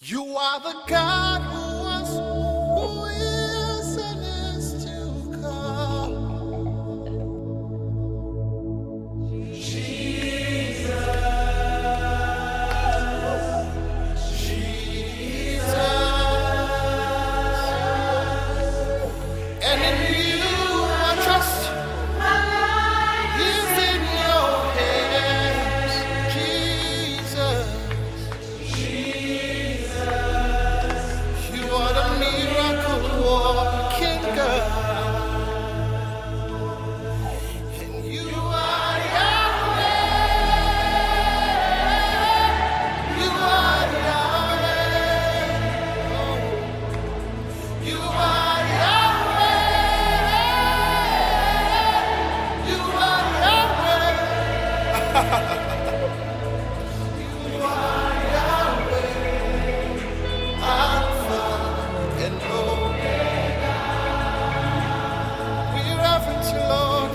You are the God who was, who is, and is to come. Jesus, and in you I trust. My life is in your hands, Jesus. You are the miracle working God, and you are Yahweh. You are Yahweh. Oh, you are Yahweh. You are Yahweh. You are Yahweh. Alpha and Omega. We reverence you, Lord.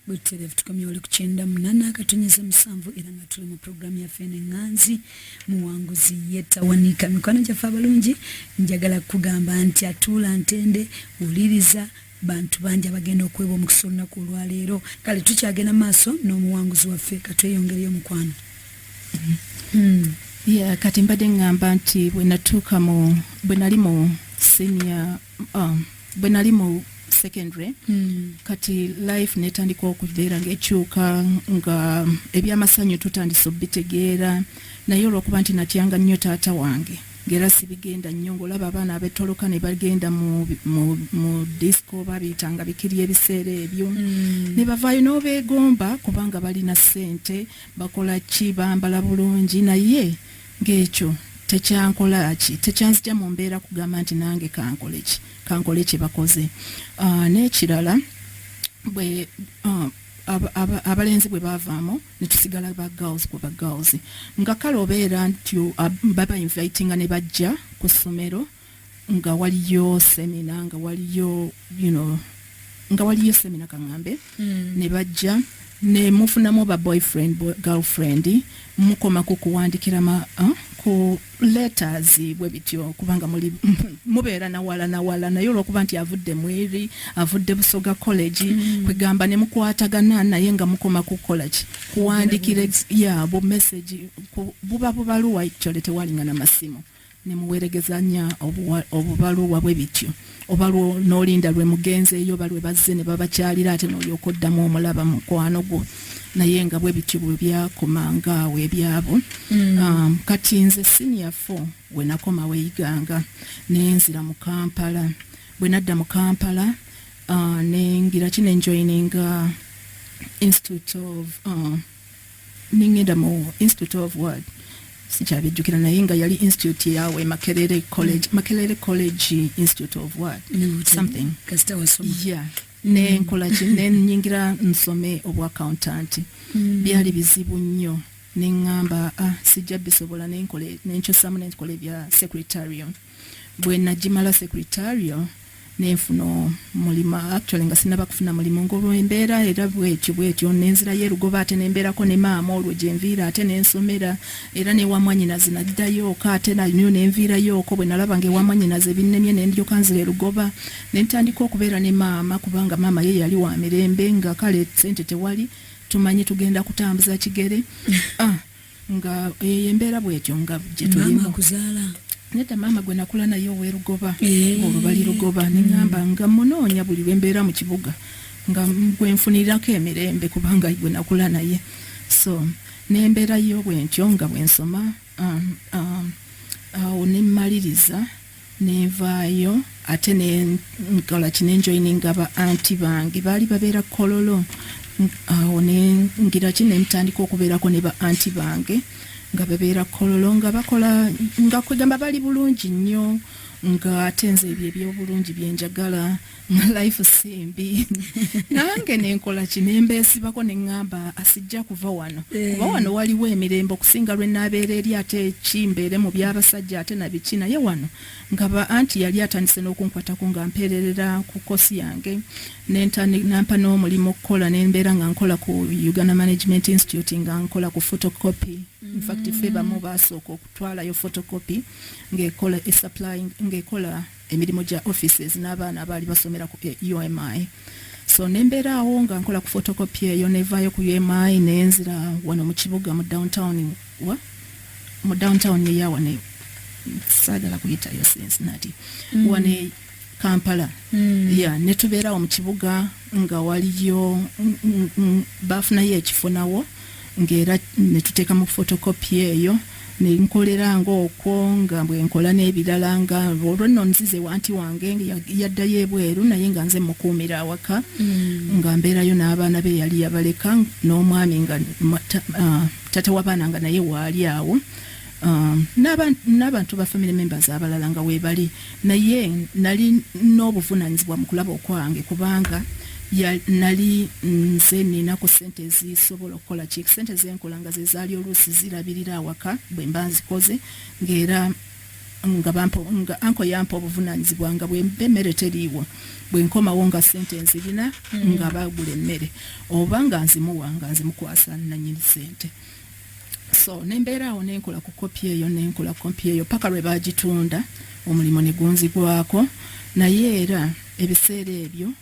Butere tukomye oli kukyenda munana akatonyeza musanvu era nga tuli mu programu yaffe n'enganzi muwanguzi yetawanika mikwano gyaffe abalungi njagala kugamba nti atuula ntende wuliriza bantu bangi abagenda okweba omukisa olunaku olwaleero kale tukyagenda maaso n'omuwanguzi waffe katweyongereyo mukwano. Kati mbadde ngamba nti bwe nali mu senior bwe nali mu secondary kati life netandika okubeera ng'ekyuka nga ebyamasanyu tutandise obitegeera naye olw'okuba nti natyanga nnyo taata wange ng'era sibigenda nnyo ng'olaba abaana abetoloka ne bagenda mu disco babiyitanga bikiri ebiseera ebyo ne bavaayo n'obeegomba kubanga balina ssente bakola ki bambala bulungi naye ng'ekyo tekyanzija mu mbeera kugamba nti nange kankole kye bakoze. N'ekirala bwe abalenzi bwe bavaamu ne tusigala ba girls nga kale obeera nti baba invitinga ne bajja ku ssomero nga waliyo semina nga waliyo semina kaŋŋambe ne bajja ne mufunamu ba boyfriend girlfriend mukoma kukuwandikira ku letters bwe bityo kubanga mubeera nawala naye olw'okuba nti avudde mweri avudde Busoga college kwegamba ne mukwatagana naye nga mukoma kukola ki kuwandikira bu message buba bubaluwa actually tewalinga na masimu ne muweregezanya obubaluwa bwe bityo oba n'olinda lwe mugenzeeyo balwe bazze ne babakyalira ate n'olyoka oddamu omulaba mukwano gwo naye nga bwe bityo bwe byakomanga awo ebyabo. Kati nze senior 4 we nakoma weeyiganga nenzira mu Kampala bwe nadda mu Kampala nengira kinenjoyininga Institute of what sikyabijjukira naye nga yali institute yawe Makerere College Institute of what something nenkola ki nenyingira nsome obwa accountant byali bizibu nnyo neŋŋamba sijja bisobola nenkyusamu nenkola ebya secretarial bwe najimala secretarial nenfuna mulimu actually nga sinaba kufuna mulimu ng'olw'embeera era bwetyo nenzirayo erugoba ate nembeerako ne maama olwo gye nviira ate nensomera era n'ewamwanyinaze naddayooko ate nayo nenviirayooko bwe nalaba ng'ewamwanyinaze binnemye nendyoka nzira erugoba nentandika okubeera ne maama kubanga maama ye yali wa mirembe nga kale sente tewali tumanyi tugenda kutambuza kigere nga embeera bwetyo nga gye tulimu nedda maama gwe nakula naye owerugoba olwo bali Rugoba neŋŋamba nga munoonya buli lwembeera mu kibuga nga gwenfunirako emirembe kubanga gwe nakula naye so nembeerayo bwentyo nga bwensoma awo nemmaliriza nenvaayo ate nenkola kinenjoyininga ba anti bange baali babeera Kololo awo nengira ki nentandika okubeerako ne ba anti bange nga babeera Kololo nga bakola nga kwegamba bali bulungi nnyo nga atenze ebyo ebyobulungi byenjagala nga life simbi nange nenkola kinembeesibako neŋŋamba asijja kuva wano kuba wano waliwo emirembe okusinga lwe naabeera eri ate kimbeere mu byabasajja ate nabiki naye wano nga anti yali atandise n'okunkwatako nga mpeererera ku kosi yange nampa n'omulimu okukola nembeera nga nkola ku Uganda Management Institute nga nkola ku photocopy. In fact ffe bamu basooka okutwalayo photocopy ng'ekola supplying ng'ekola emirimu gya offices n'abaana abaali basomera ku UMI. So nembeera awo nga nkola ku photocopy eyo nevaayo ku UMI nenzira wano mu kibuga mu downtown yeyawane saagala kuyitayo Cincinnati wane Kampala. Netubeerawo mu kibuga nga waliyo baafunayo ekifo nawo ng'era netuteeka mu photocopy eyo nenkolera ng'okwo nga bwe nkola n'ebirala nga olwo nno nzize wanti wange yaddayo ebweru naye nga nze mukuumira awaka nga mbeerayo n'abaana be yali yabaleka n'omwami nga tata w'abaana nga naye waali awo n'abantu ba family members abalala nga weebali naye nali n'obuvunaanyizibwa mu kulaba okwange kubanga nali nze ninako sente ezisobola okukola ki sente zenkola nga ze zaali oluusi zirabirira awaka bwe mba nzikoze ng'era nga anko yampa obuvunaanyizibwa nga bwe emmere teriiwo bwe nkomawo nga sente nzirina nga bagula emmere oba nga nzimuwa nga nzimukwasa nannyini sente. So nembeera awo nenkola ku kopi eyo nenkola kopi eyo paka lwe bagitunda omulimu ne gunzigwako naye era ebiseera ebyo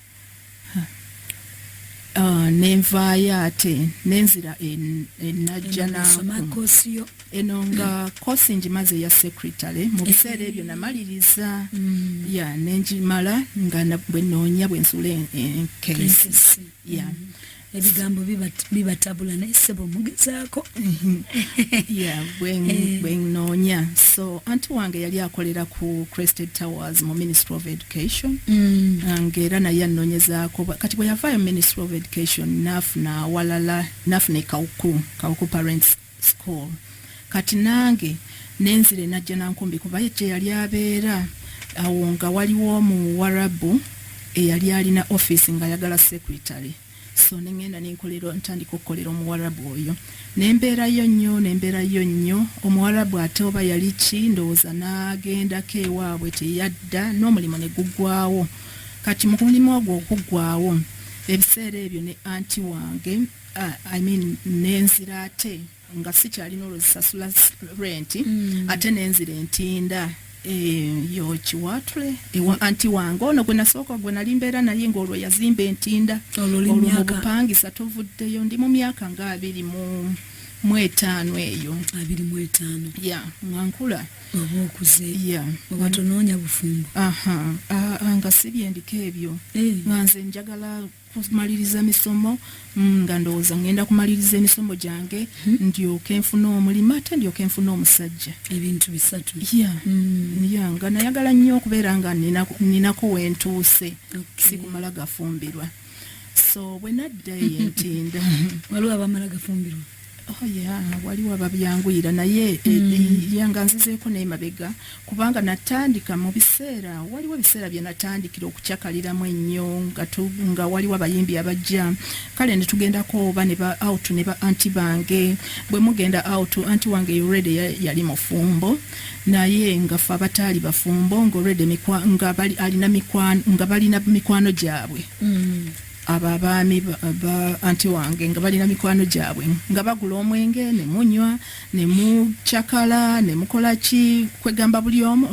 nenvaayo ate nenzira enajja nakusoma eno nga kosi ngimaze ya secretary mu biseera ebyo namaliriza nenjimala nga bwe noonya bwe nsula enkesi ebigambo bibatabula naye sebo mugezaako bwe noonya. So anti wange yali akolera ku Crested Towers mu Ministry of Education ng'era naye anoonyezaako kati bwe yavaayo Ministry of Education nafuna awalala nafuna Kawuku Parents School kati nange nenzire najja nankumbi kuba ye yali abeera awo nga waliwo Omuwarabu eyali alina office nga yagala secretary. So nengenda ninkolero ntandika okukolera Omuwarabu oyo nembeerayo nnyo Omuwarabu ate oba yali ki ndowooza n'agendako ewaabwe teyadda n'omulimu ne guggwawo kati mu mulimu ogwo okuggwawo ebiseera ebyo ne anti wange nenzira ate nga sikyalina olwozisasula renti ate nenzira entinda yokiwatule ewa anti wange ono gwe nasooka gwe nali mbeera naye ng'olwo yazimba entinda olwo mu bupangisa tovuddeyo ndi mu myaka nga 25 eyo 25 ngankula oba okuze oba tonoonya bufumbo nga sibyendiko ebyo nga nze njagala kumaliriza misomo nga ndowooza ngenda kumaliriza emisomo gyange ndyoke nfuna omulimu ate ndyoke nfuna omusajja ebintu bisatu nga nayagala nnyo okubeera nga ninako wentuuse sikumala gafumbirwa. So bwe naddayo entinda waliwo abamala gafumbirwa waliwo ababyanguyira naye yanga nzizeeko n'emabega kubanga natandika mu biseera waliwo ebiseera bye natandikira okukyakaliramu ennyo nga waliwo abayimbi abajja kale ne tugendako oba ne ba out ne ba anti bange bwe mugenda out anti wange already yali mufumbo naye nga ffe abataali bafumbo nga balina mikwano gyabwe abaami ba anti wange nga balina mikwano gyabwe nga bagula omwenge ne munywa ne mukyakala ne mukola ki kwegamba buli omu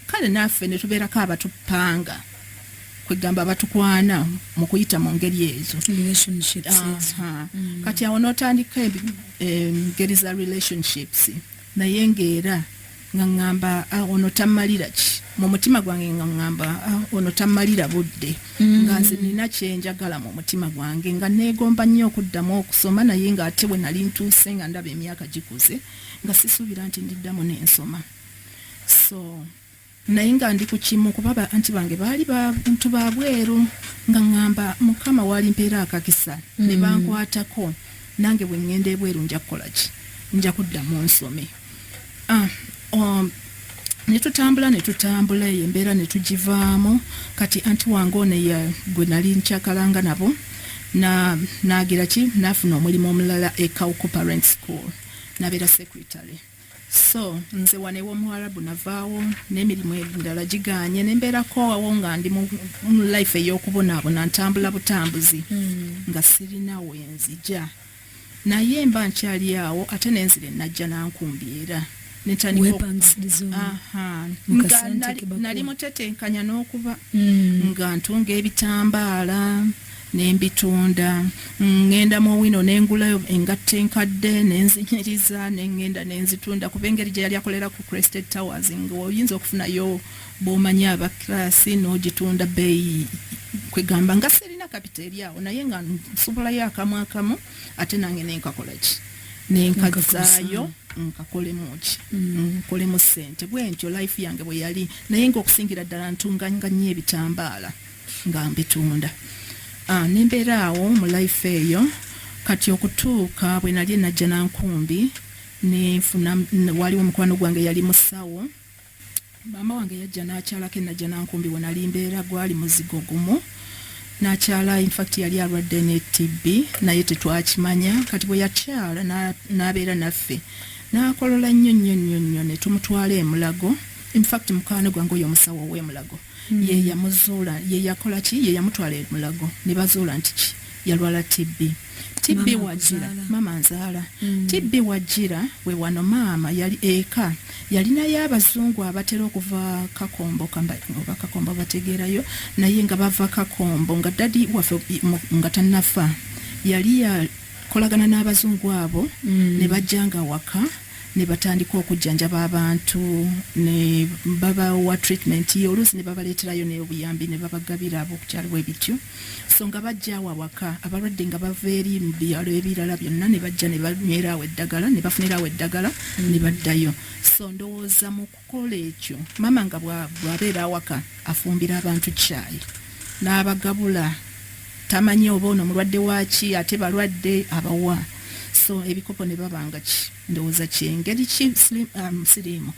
kale naffe ne tubeerako abatupanga kwegamba abatukwana mu kuyita mu ngeri ezo kati awo n'otandika engeri za relationships naye ng'era nga ngamba ono tamalira ki mu mutima gwange nga ngamba ono tamalira budde nga nze nina kyenjagala mu mutima gwange nga neegomba nnyo okuddamu okusoma naye nga ate bwe nali ntuuse nga ndaba emyaka gikuze nga sisuubira nti ndiddamu n'ensoma. So naye nga ndi ku kimu kuba anti bange baali bantu ba bweru nga ngamba Mukama waali mpeera akakisa ne bankwatako nange bwe ngenda ebweru nja kukola ki nja kuddamu nsome. netutambula embeera netugivaamu kati anti wange ono gwe nali nkyakalanga nabo nagira ki nafuna omulimu omulala e Kauku Parent School nabeera secretary. So nze wane w'Omuwarabu navaawo n'emirimu endala giganye nembeerako awo nga ndi mu life ey'okubonaabona ntambula butambuzi nga sirina wenzija naye mba nkyali awo ate nenzire najja nankumbiira nali mutetenkanya n'okuba nga ntunga ebitambaala nembitunda ngenda mu wino nengulayo engatte enkadde nenzinyiriza nengenda nenzitunda kuba engeri gye yali akolera ku Crested Towers nga oyinza okufunayo bw'omanyi abaklasi n'ogitunda bbeeyi kwegamba nga serina kapiteri awo naye nga nsobolayo akamu ate nange nenkakola ki nenkazaayo nkakolemu ki nkolemu ssente bwentyo life yange bwe yali naye ngaokusingira ddala ntunganga nnyo ebitambaala nga mbitunda. Nembeera awo mu life eyo kati okutuuka bwe nali najja nankumbi nefuna waliwo omukwano gwange yali musawo maama wange yajja n'akyalako najja nankumbi we nali mbeera gwali muzigo gumu n'akyala in fact yali alwadde ne TB naye tetwakimanya kati bwe yakyala n'abeera naffe n'akolola nnyo ne tumutwala e Mulago. In fact mukwano gwange oyo omusawo ow'e-Mulago ye yamuzuula ye yakola ki ye yamutwala e Mulago ne bazuula nti ki yalwala TB wajira mama nzaala TB wajira we wano maama yali eka yalinayo abazungu abatera okuva Kakombo Kakombo bategeerayo naye nga bava Kakombo nga dadi waffe nga tannafa yali yakolagana n'abazungu abo ne bajjanga waka ne batandika okujjanjaba abantu ne babawa treatment oluusi ne babaleeterayo n'obuyambi ne babagabira abokukyaliwo ebityo so nga bajjawa waka abalwadde nga bava eri mu byalo ebirala byonna ne bajja ne banywerawo eddagala ne bafunirawo eddagala ne baddayo. So ndowooza mu kukola ekyo maama nga bw'abeera awaka afumbira abantu caayi n'abagabula tamanyi oba ono mulwadde waaki ate balwadde abawa. So ebikopo ne babanga ki ndowooza kyengeri ki siriimu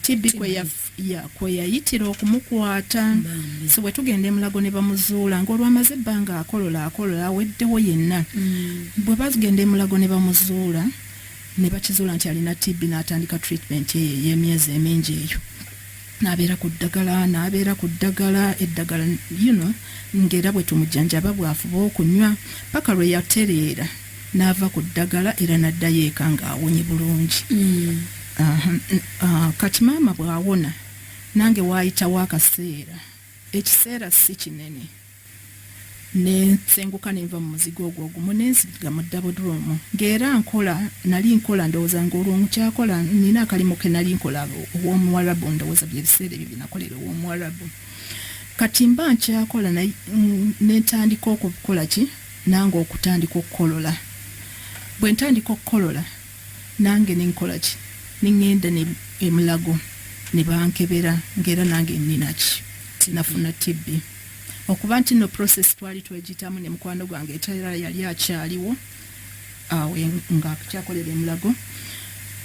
TB kwe yayitira okumukwata. So bwe tugenda e Mulago ne bamuzuula ng'olwamaze ebbanga akolola aweddewo yenna bwe bagenda e Mulago ne bamuzuula ne bakizuula nti alina TB n'atandika treatment y'emyezi emingi eyo n'abeera ku ddagala eddagala ng'era bwe tumujjanjaba bwafuba okunywa paka lwe yatereera n'ava ku ddagala era n'addayo eka ng'awonye bulungi. Kati maama bw'awona nange waayitawo akaseera ekiseera si kinene nensenguka nenva mu muzigo ogwo ogumu nenziga mu dabodromu ng'era nali nkola ndowooza ng'olwo nkyakola nina akalimu ke nali nkola ow'Omuwarabu ndowooza byebiseera ebyo binakolera ow'Omuwarabu kati mba nkyakola nentandika okukola ki nange okutandika okukolola. Bwe ntandika okukolola nange nenkola ki nengenda e Mulago ne bankebera ng'era nange nina ki nafuna TB okuba nti no process twali twegitamu ne mukwano gwange etera yali akyaliwo awe nga kyakolera e Mulago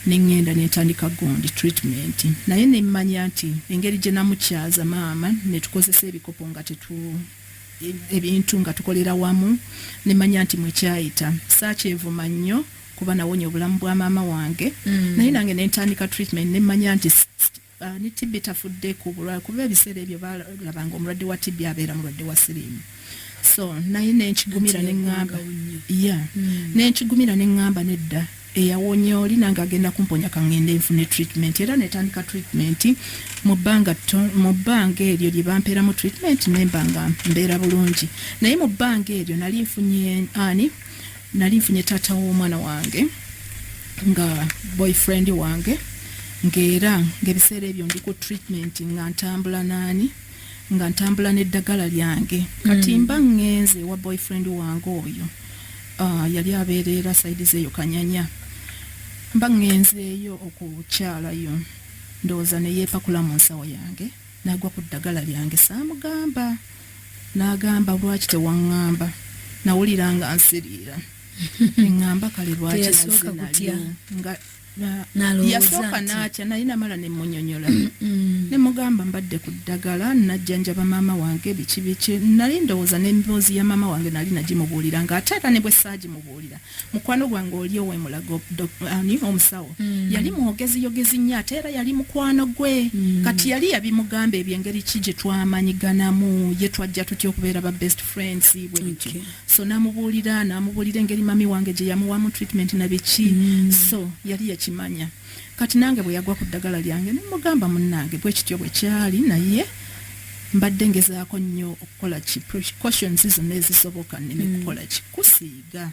nengenda nentandika gundi treatment naye nemmanya nti engeri gye namukyaza maama ne tukozesa ebikopo nga ebintu nga tukolera wamu nemanya nti mwekyayita saakyevuma nnyo kuba nawonya obulamu bwa maama wange naye nange nentandika treatment nemanya nti ne TB tafudde kubulwala kuba ebiseera ebyo balabanga omulwadde wa TB abeera mulwadde wa siriimu. So naye nenkigumira neŋŋamba nedda eyawonya oli nange agenda kumponya kangende nfune treatment era netandika treatment mu bbanga eryo lye bampeeramu treatment nembanga mbeera bulungi naye mu bbanga eryo nali nfunye taata w'omwana wange nga boyfriend wange ng'era ng'ebiseera ebyo ndi ku treatment nga ntambula n'eddagala lyange kati mba ngenze wa boyfriend wange oyo yali abeerera saidi zeeyo Kanyanya mba ngenzeeyo okukyalayo ndowooza ne yeepakula mu nsawo yange n'agwa ku ddagala lyange saamugamba n'agamba lwaki tewaŋŋamba nawulira nga nsiriira eŋŋamba kale lwaki nga yasooka n'atya naye namala ne munyonyola ne mugamba mbadde ku ddagala najjanjaba maama wange biki nali ndowooza n'emboozi ya maama wange nali nagimubuulira ng'ate era ne bwe saagimubuulira mukwano gwange oli ow'emulago ani omusawo yali mwogeziyogezi nnyo ate era yali mukwano gwe kati yali yabimugamba ebyengeri ki gye twamanyiganamu ye twajja tutya okubeera ba best friends bwe bityo so n'amubuulira engeri mami wange gye yamuwamu treatment na biki so yali yakimanya kati nange bwe yagwa ku ddagala lyange ne mugamba munnange bwe kityo bwe kyali naye mbadde ngezaako nnyo okukola ki precautions zonna ezisoboka nneme kukola ki kusiiga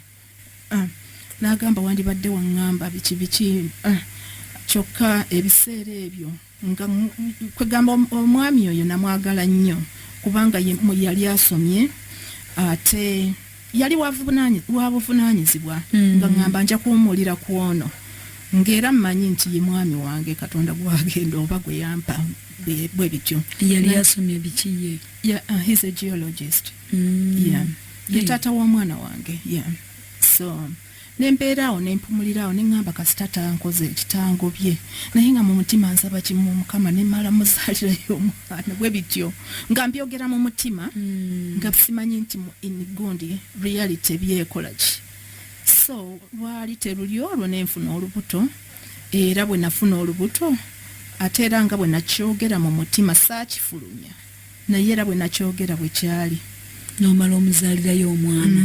n'agamba wandibadde waŋŋamba biki kyokka ebiseera ebyo nga kwegamba omwami oyo namwagala nnyo kubanga yali asomye ate yali wabuvunaanyizibwa nga ŋŋamba nja kuwumulira ku ono ng'era mmanyi nti ye mwami wange katonda gwagenda oba gwe yampa bwe bityo yali asomye biki ye he's a geologist ye taata w'omwana wange so nembeeraawo nempumuliraawo neŋŋamba kasita tankoze ekitangobye naye nga mu mutima nsaba kimu mukama nemala muzaalirayo omwana bwe bityo nga mbyogera mu mutima nga simanyi nti in gundi reality byekola ki so lwali teruli olwo nenfuna olubuto era bwe nafuna olubuto ate era nga bwe nakyogera mu mutima saakifulumya naye era bwe nakyogera bwe kyali nomala omuzaalirayo omwana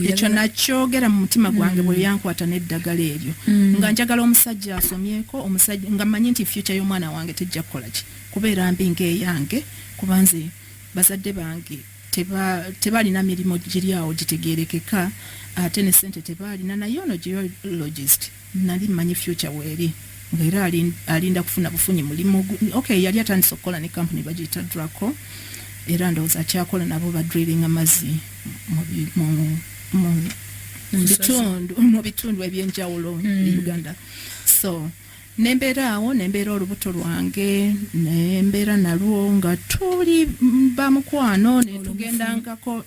ekyo nakyogera mu mutima gwange bwe yankwata n'eddagala eryo nga njagala omusajja asomyeko omusajja nga mmanyi nti future y'omwana wange tejja kukola ki kubeera mbi ng'eyange kuba nze bazadde bange tebalina mirimu giri awo gitegeerekeka ate ne ssente tebaalina naye ono geologist nali mmanyi future weeri ng'era alinda kufuna bufunyi mulimu yali atandise okukola ne kampuni bagiyita Draco era ndowooza akyakola nabo ba drilling amazzi mu bitundu ebyenjawulo Uganda so nembeera olubuto lwange nembeera nalwo nga tuli bamukwano netugendangako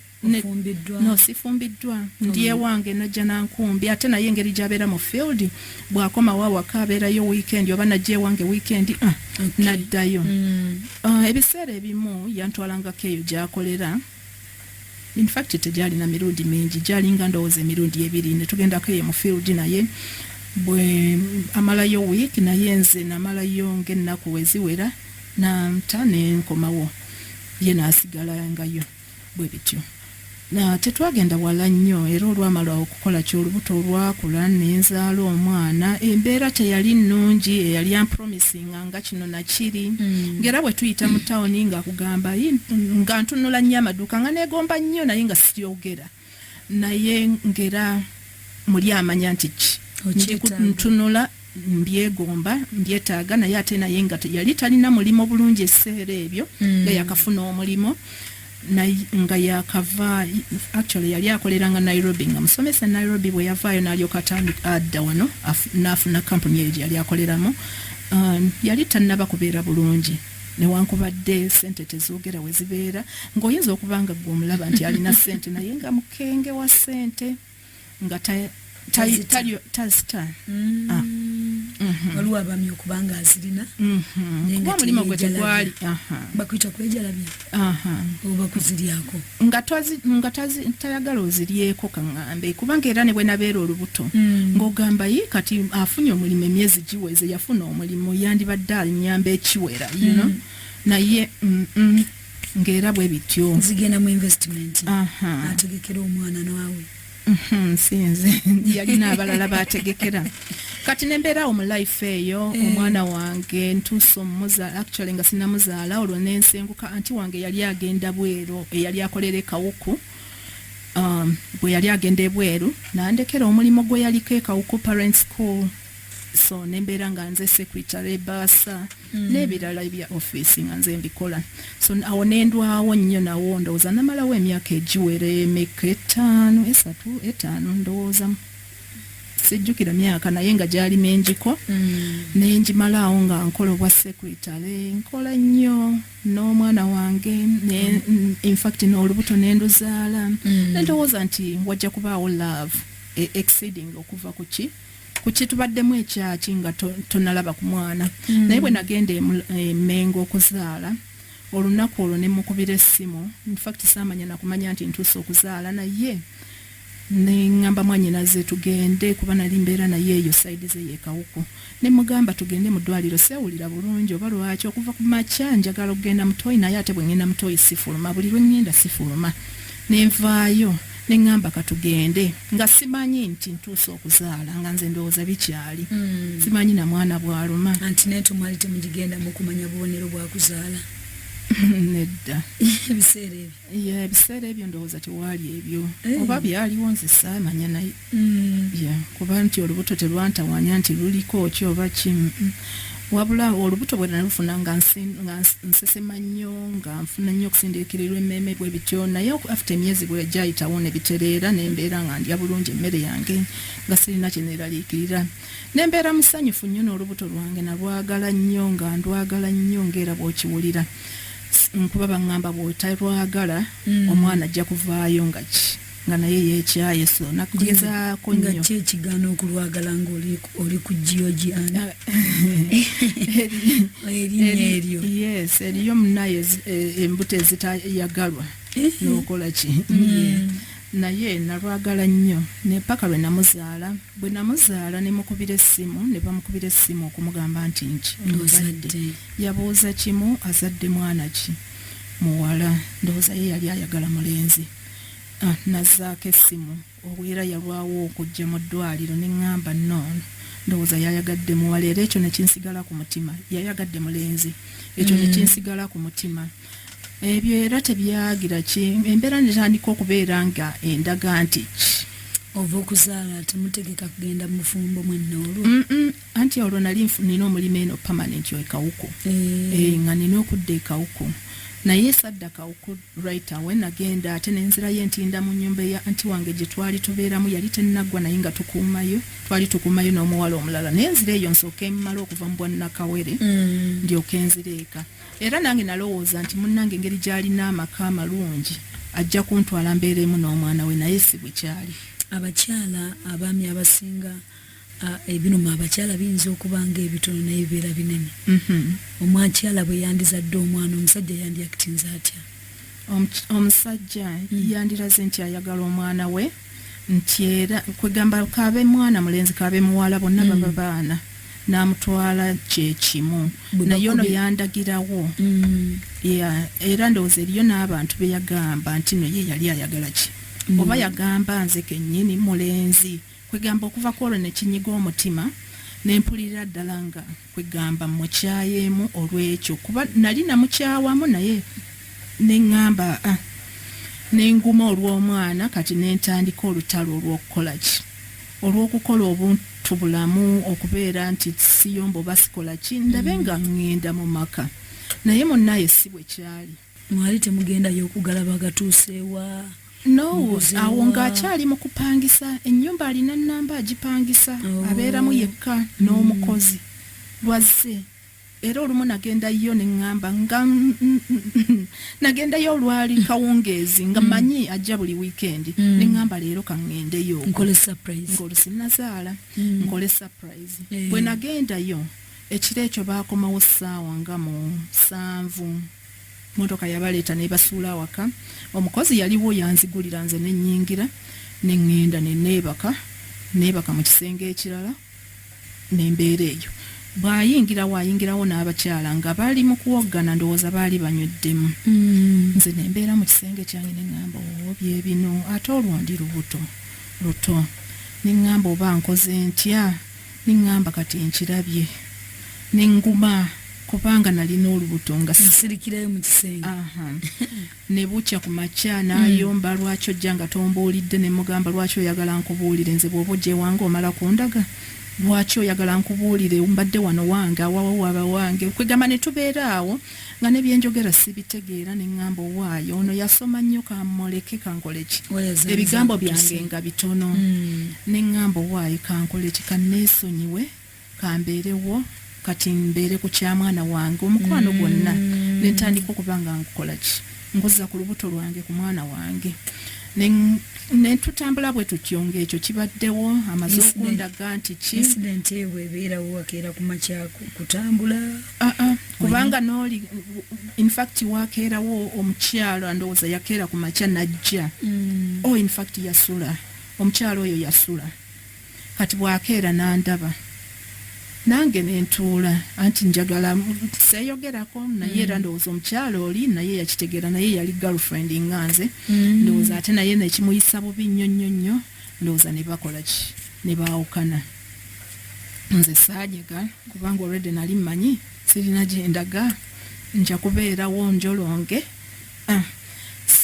sifumbiddwa ndi ewange najja nankumbi ate naye engeri gyabeera mu field bwakomawo awaka abeerayo weekend oba najja ewange weekend naddayo ebiseera ebimu yantwalangako eyo gyakolera in fact tegyalina mirundi mingi gyalinga ndowooza emirundi ebiri netugendako eyo mu field naye bwe amalayo week naye nze namalayo ng'ennaku weziwera nanta nenkomawo ye naasigala ngayo bwe bityo tetwagenda wala nnyo era olwamala okukola kyolubuto olwakula nenzaala omwana embeera teyali nnungi eyali ampromisinga nga kino nakiri ng'era bwe tuyita mu tawuni ng'akugamba nga ntunula nnyo amaduuka nga neegomba nnyo naye nga siyogera naye ng'era muli amanya nti ntunula mbyegomba mbyetaaga naye ate naye nga yali talina mulimo bulungi ekiseera ebyo nga yakafuna omulimo nga yakava actually yali akoleranga Nairobi nga musomesa Nairobi bwe yavaayo n'alyoka adda wano n'afuna kampuni eyo yali akoleramu yali tannaba kubeera bulungi newankubadde sente tezoogera we zibeera ng'oyinza okuba nga gwe omulaba nti alina sente naye nga mukenge wa sente nga tazita waliwo abamye okubanga azirina kuba omulimu gwe tegwali bakwita kwejalabya oba kuziryako nga tayagala oziryeko kaŋŋambe kubanga era ne bwe nabeera olubuto ng'ogamba yi kati afunye omulimu emyezi giweze yafuna omulimu yandibadde anyamba ekiwera naye ng'era bwe bityo zigenda mu investment ategekera omwana naawe sinze yalina abalala bategekera kati nembeerawo mu life eyo omwana wange ntuuse omumuzaala actually nga sinamuzaala olwo nensenguka anti wange yali agenda bweru eyali akolera ekawuku bwe yali agenda ebweru nandekera omulimu gwe yaliko ekawuku parent school so nembeera nga nze secretary baasa n'ebirala ebya office nga nze mbikola so awo nendwawo nnyo nawo ndowooza namalawo emyaka egiwera emeka 5 ndowooza sijjukira myaka naye nga gyali menjiko nenjimalaawo nga nkola obwa secretary nkola nnyo n'omwana wange in fact n'olubuto nenduzaala nendowooza nti wajja kubaawo love exceeding okuva ku ki kuki tubaddemu ekyaki nga tonalaba ku mwana naye bwe nagenda Mengo okuzaala olunaku olwo ne mukubira essimu in fact saamanya nakumanya nti ntuuse okuzaala naye ne ngamba mwanyinaze tugende kuba nali mbeera naye eyo side ze yekawuko ne mugamba tugende mu ddwaliro sewulira bulungi oba lwaki okuva ku makya njagala okugenda mutoyi naye ate bwe ngenda mutoyi sifuluma buli lwe ngenda sifuluma nenvaayo ne ngamba katugende nga simanyi nti ntuuse okuzaala nga nze ndowooza bikyali simanyi na mwana bwaluma anti naye tumwali temugigenda mu kumanya bubonero bwa kuzaala nedda ebiseera ebyo ndowooza tewaali ebyo oba byaliwo nze saamanya naye kuba nti olubuto terwantawanya nti luliko ki oba kimu wabula olubuto bwe nalufuna nga nsesema nnyo nga nfuna nnyo okusindiikirirwa emmeeme bwe bityo naye after emyezi bwe gyayitawo ne bitereera nembeera nga ndya bulungi emmere yange nga sirina kye neeraliikirira nembeera musanyufu nnyo n'olubuto lwange nalwagala nnyo nga ndwagala nnyo ng'era bw'okiwulira nkuba baŋŋamba bw'otalwagala omwana ajja kuvaayo nga naye yeekyaye so nakugezaako nnyo nga ki ekigaana okulwagala ng'oli ku Georgiana erinnya eryo yes eriyo munaye embuto ezitayagalwa n'okola ki naye nalwagala nnyo ne paka lwe namuzaala bwe namuzaala ne mukubira essimu ne bamukubira essimu okumugamba nti muzadde yabuuza kimu azadde mwana ki muwala ndowooza ye yali ayagala mulenzi nazzaako essimu obwera yalwawo okujja mu ddwaliro ne ŋŋamba noono ndowooza yayagadde muwala era ekyo nekinsigala ku mutima yayagadde mulenzi ekyo nekinsigala ku mutima ebyo era tebyagira ki embeera netandika okubeera nga endaga nti ova okuzaala temutegeka kugenda mu bufumbo mwenna olwo anti olwo nali nina omulimu eno permanent ekawuko nga nina okudda ekawuko naye sadda kawuko right away nagenda ate nenzirayo entinda mu nnyumba ya anti wange gye twali tubeeramu yali tennaggwa naye nga twali tukuumayo n'omuwala omulala nenzira eyo nsooka emmala okuva mu bwannakawere ndyoka enzireeka era nange nalowooza nti munnange engeri gy'alina amaka amalungi ajja kuntwala mbeeremu n'omwana we naye si bwe kyali abakyala abaami abasinga ebinuma abakyala biyinza okuba nga ebitono naye bibeera binene omwakyala bwe yandizadde omwana omusajja yandiyakitinza atya omusajja yandiraze nti ayagala omwana we nti era kwegamba kaabe mwana mulenzi kaabe muwala bonna baba baana n'amutwala kyekimu naye ono yandagirawo era ndowooza eriyo n'abantu be yagamba nti no ye yali ayagala ki oba yagamba nze kennyini mulenzi kwegamba okuva kwolwo nekinyiga omutima nempulira ddala nga kwegamba mukyayeemu olw'ekyo kuba nali namukyawamu naye neŋŋamba nenguma olw'omwana kati nentandika olutalo olw'okukola ki olw'okukola obuntu bulamu okubeera nti siyomba oba sikola ki ndabe nga ŋŋenda mu maka naye munnaye si bwe kyali mwali temugendayo okugalaba gatuuseewa no awo ng'akyali mu kupangisa ennyumba alina nnamba agipangisa abeeramu yekka n'omukozi lwazze era olumu nagendayo neŋŋamba nga nagendayo olwali kawungeezi nga manyi ajja buli wiikendi neŋŋamba leero kaŋŋendeyo ng'olu sinnazaala nkole surprise bwe nagendayo ekiro ekyo baakomawo ssaawa nga mu 7 motoka yabaleeta nebasuula awaka omukozi yaliwo yanzigulira nze nennyingira neŋŋenda neebaka mu kisenge ekirala nembeera eyo bwayingirawo n'abakyala nga bali mu kuwoggana ndowooza baali banyweddemu nze nembeera mu kisenge kyange neŋŋamba bye bino ate olwo ndi luto neŋŋamba oba nkoze ntya neŋŋamba kati nkirabye nenguma kubanga nalina olubuto nga nsirikirayo mu kisenge ne bukya ku makya n'ayomba lwaki ojja nga tombuulidde ne mugamba lwaki oyagala nkubuulire nze bw'oba ojja ewange omala kundaga lwaki oyagala nkubuulire mbadde wano wange awawaaba wange kwegamba ne tubeera awo nga ne byenjogera sibitegeera ne ŋŋamba owaayo ono yasoma nnyo kammoleke kankole ki ebigambo byange nga bitono ne ŋŋamba owaayo kankole ki kanneesonyiwe kambeerewo kati mbeere ku kyamwana wange omukwano gwonna nentandika okuba nga nkukola ki nkoza ku lubuto lwange ku mwana wange ne tutambula bwe tutyo ng'ekyo kibaddewo amaze okundaga nti ki incident eyo ebeerawo wakeera ku makya kutambula kubanga n'oli in fact wakeerawo omukyalo ndowooza yakeera ku makya najja in fact yasula omukyalo oyo yasula kati bwakeera n'andaba nange nentuula anti njagala seeyogerako naye era ndowooza omukyalo oli naye yakitegeera naye yali girlfriend nganze ndowooza ate naye nekimuyisa bubi nnyo ndowooza ne bakola ki ne baawukana nze saanyega kubanga already nali mmanyi sirina gyendaga nja kubeerawo njolonge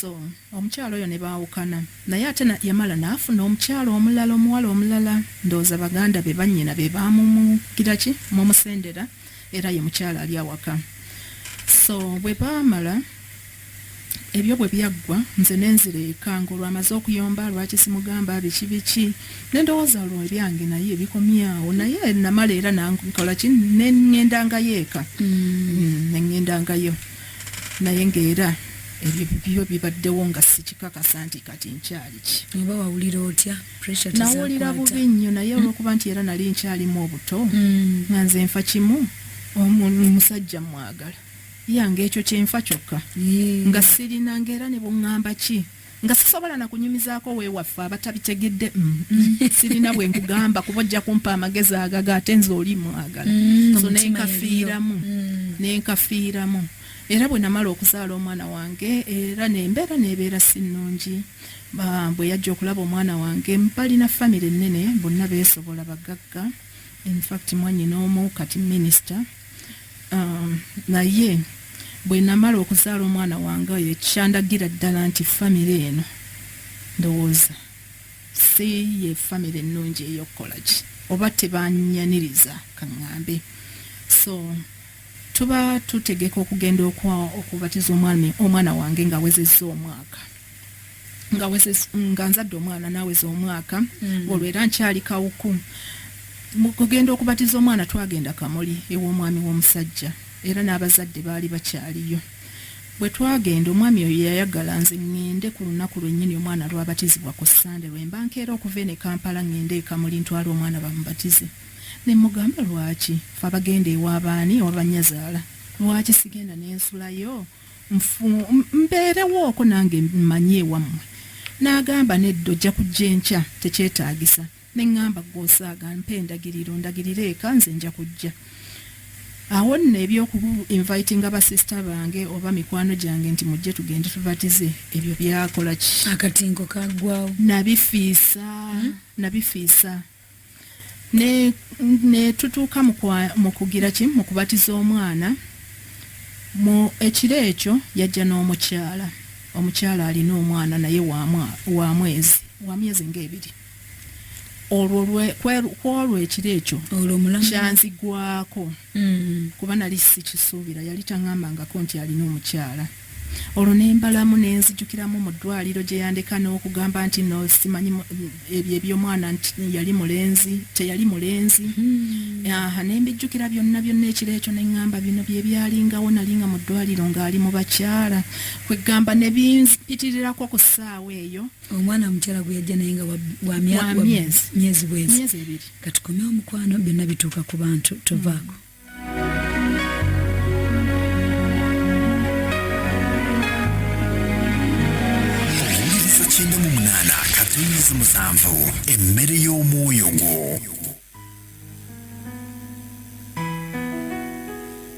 so omukyalo oyo ne baawukana naye ate yamala n'afuna omukyalo omulala omuwala omulala ndowooza baganda be bannyina be baamumugira ki mumusendera era ye mukyala ali awaka so bwe baamala ebyo bwe byaggwa nze nenzira nga olwamaze okuyomba lwaki simugamba biki ne ndowooza olwo ebyange naye bikomyawo naye namala era nankola ki nengendangayo eka nengendangayo naye ng'era ebyo bibaddewo nga sikikakasa nti kati nkyali ki oba wawulira otya pressure nawulira bubi nnyo naye olwokuba nti era nali nkyalimu obuto nga nze nfa kimu omusajja mwagala yange ekyo kyenfa kyokka nga sirina ng'era ne buŋŋamba ki nga sisobola nakunyumizaako weewaffe abatabitegedde sirina bwe nkugamba kuba ojja kumpa amagezi agaga ate nze oli mwagala so nenkafiiramu era bwe namala okuzaala omwana wange era nembeera nebeera sinnungi bwe yajja okulaba omwana wange balina famire ennene bonna beesobola bagagga in fact mwanyina omu kati minisita naye bwe namala okuzaala omwana wange oyo ekyandagira ddala nti famire eno ndowooza si ye famire ennungi ey'okukola ki oba tebanyaniriza kaŋŋambe so tuba tutegeka okugenda okubatiza omwana wange ng'awezezza omwaka nga nzadde omwana n'aweza omwaka olwo era nkyali kawuku mu kugenda okubatiza omwana twagenda Kamuli ew'omwami w'omusajja era n'abazadde baali bakyaliyo bwe twagenda omwami oyo yayagala nze ŋŋende ku lunaku lwennyini omwana lwabatizibwa ku Sande lwe mba nkeera okuva ene Kampala ŋŋende e Kamuli ntwala omwana bamubatize ne mugamba lwaki fe abagenda ewabaani obanyazaala lwaki sigenda n'ensulayo mbeerewooko nange mmanyi ewammwe n'agamba nedda ojja kujja enkya tekyetaagisa ne ŋŋamba gw'osaaga mpa endagiriro ndagirire eka nze nja kujja awo nno ebyoku-invitinga basisita bange oba mikwano gyange nti mujje tugende tubatize ebyo byakola ki akatingo kaggwawo nabifiisa ne tutuuka mu kugira ki mu kubatiza omwana mu ekiro ekyo yajja n'omukyala alina omwana naye wa myezi ng'ebiri olwo ekiro ekyo kyanzigwako kuba nali sikisuubira yali taŋŋambangako nti alina omukyala olwo nembalamu nenzijukiramu mu ddwaliro gye yandeka n'okugamba nti no simanyi ebyo eby'omwana nti yali mulenzi teyali mulenzi nembijjukira byonna ekiro ekyo neŋŋamba bino bye byalingawo nalinga mu ddwaliro ng'ali mu bakyala kwegamba ne bimpitirirako ku ssaawa eyo omwana omukyala gwe yajja naye nga wa myezi bwezi ebiri katukomye omukwano byonna bituuka ku bantu tovaako Katunzi musanvu emmere y'omwoyo gwo.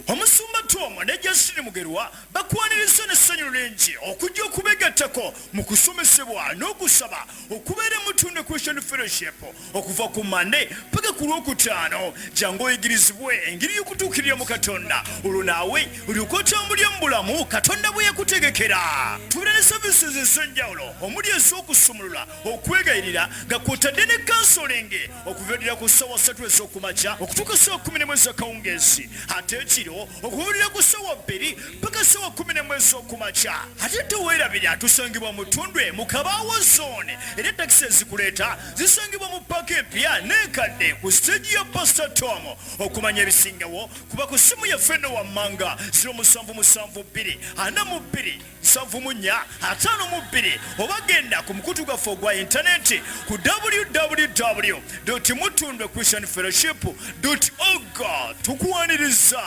Omusumba Tom ne Justin Mugerwa bakwaniriza n'essanyu lingi okujja okubegattako mu kusomesebwa n'okusaba okubeera Mutunde Christian Fellowship okuva ku Mande paka ku Lwokutaano jangu oyigirizibwe engeri y'okutuukirira mu Katonda olwo naawe olyoka otambulira mu bulamu Katonda bwe yakutegekera. Tubeera ne services ez'enjawulo omuli ez'okusumulula okwegayirira nga kw'otadde ne kansolingi okuviirira ku ssaawa 3 ez'okumakya okutuuka ssaawa 11 ez'akawungeezi ate ekiro okuviirira ku ssaawa 2 paka ssaawa 11 ez'okumakya. Ate teweerabira tusangibwa mu Tundwe mu Kabaawo zone era takisi ezikuleeta zisangibwa mu paaka emmotoka empya nenkadde ku siteegi ya Pastor Tom. Okumanya ebisingawo kuba ku ssimu yaffe eno wammanga 0772 42 74 52 oba genda ku mukutu gwaffe ogwa intaneti ku www.mutundwechristianfellowship.org. Tukuwaniriza.